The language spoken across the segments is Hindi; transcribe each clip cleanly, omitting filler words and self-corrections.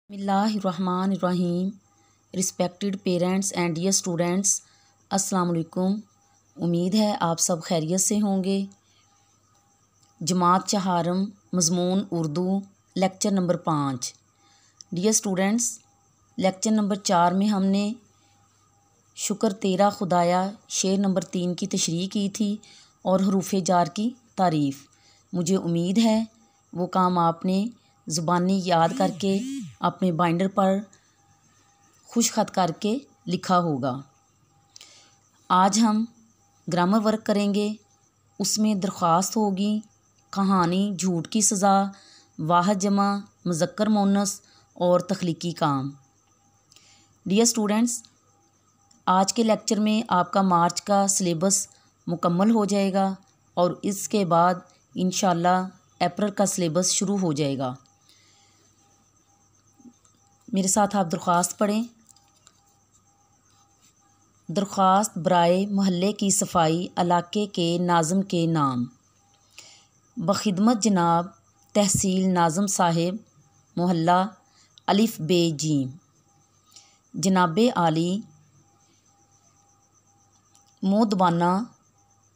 बिस्मिल्लाहिर्रहमानिर्रहीम। Respected parents and dear students, अस्सलाम वालेकुम। उम्मीद है आप सब खैरियत से होंगे। जमात चहारम, मज़मून Urdu, lecture number 5। Dear students, lecture number 4 में हमने शुक्र तेरा खुदाया शेर नंबर 3 की तशरीह की थी और हरूफ जार की तारीफ़। मुझे उम्मीद है वो काम आपने ज़ुबानी याद करके अपने बाइंडर पर खुश खत करके लिखा होगा। आज हम ग्रामर वर्क करेंगे। उसमें दरख्वास्त होगी, कहानी, झूठ की सज़ा, वाहिद जमा, मुज़क्कर मोनस और तख्लीकी काम। डियर स्टूडेंट्स, आज के लेक्चर में आपका मार्च का सिलेबस मुकम्मल हो जाएगा और इसके बाद इंशाल्लाह अप्रैल का सिलेबस शुरू हो जाएगा। मेरे साथ आप दरख्वास्त पढ़ें। दरख्वास्त बराए मोहल्ले की सफाई इलाके के नाज़म के नाम। बखिदमत जनाब तहसील नाज़म साहिब, मोहल्ला अलिफ बे जीम। जनाब आली, मोदबाना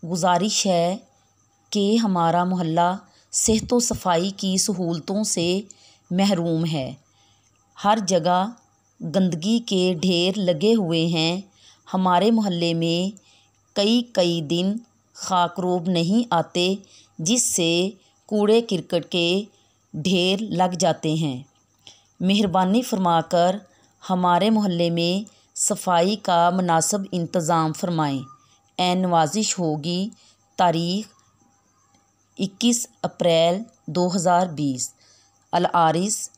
गुजारिश है कि हमारा मोहल्ला सेहत व सफाई की सहूलतों से महरूम है। हर जगह गंदगी के ढेर लगे हुए हैं। हमारे मोहल्ले में कई दिन खाकरोब नहीं आते, जिससे कूड़े करकट के ढेर लग जाते हैं। मेहरबानी फरमाकर हमारे मोहल्ले में सफाई का मुनासिब इंतज़ाम फरमाएं। नवाजिश होगी। तारीख़ 21 अप्रैल 2020। अल-आरिस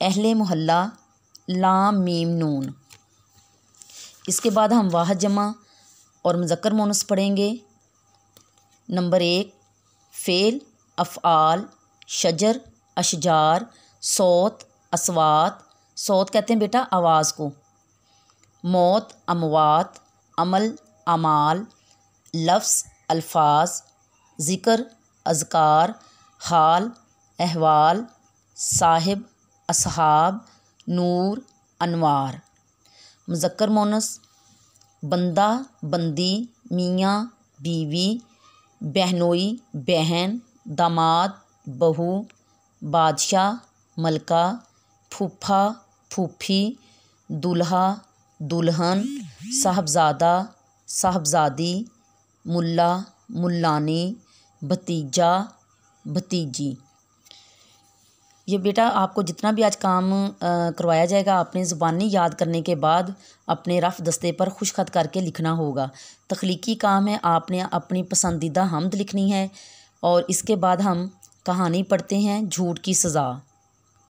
अहले मोहल्ला लाम मीम नून। इसके बाद हम वाहिद जमा और मुज़क्कर मोनस पढ़ेंगे। नंबर 1, फ़ेल, अफ़आल, शजर, अशजार, सौत, अस्वात। सौत कहते हैं बेटा आवाज़ को। मौत, अमवात, अमल, अमाल, लफ्ज़, अल्फाज, ज़िक्र, अज़कार, हाल, अहवाल, साहिब, असहाब, नूर, अनवार। मुज़क्कर मोनस बंदा, बंदी, मियाँ, बीवी, बहनोई, बहन, दामाद, बहू, बादशाह, मलका, फूफा, फूफी, दूल्हा, दुल्हन, साहबज़ादा, साहबज़ादी, मुल्ला, मुल्लानी, भतीजा, भतीजी। ये बेटा आपको जितना भी आज काम करवाया जाएगा, आपने ज़ुबानी याद करने के बाद अपने रफ़ दस्ते पर खुश खत करके लिखना होगा। तख्लीकी काम है, आपने अपनी पसंदीदा हमद लिखनी है। और इसके बाद हम कहानी पढ़ते हैं, झूठ की सज़ा।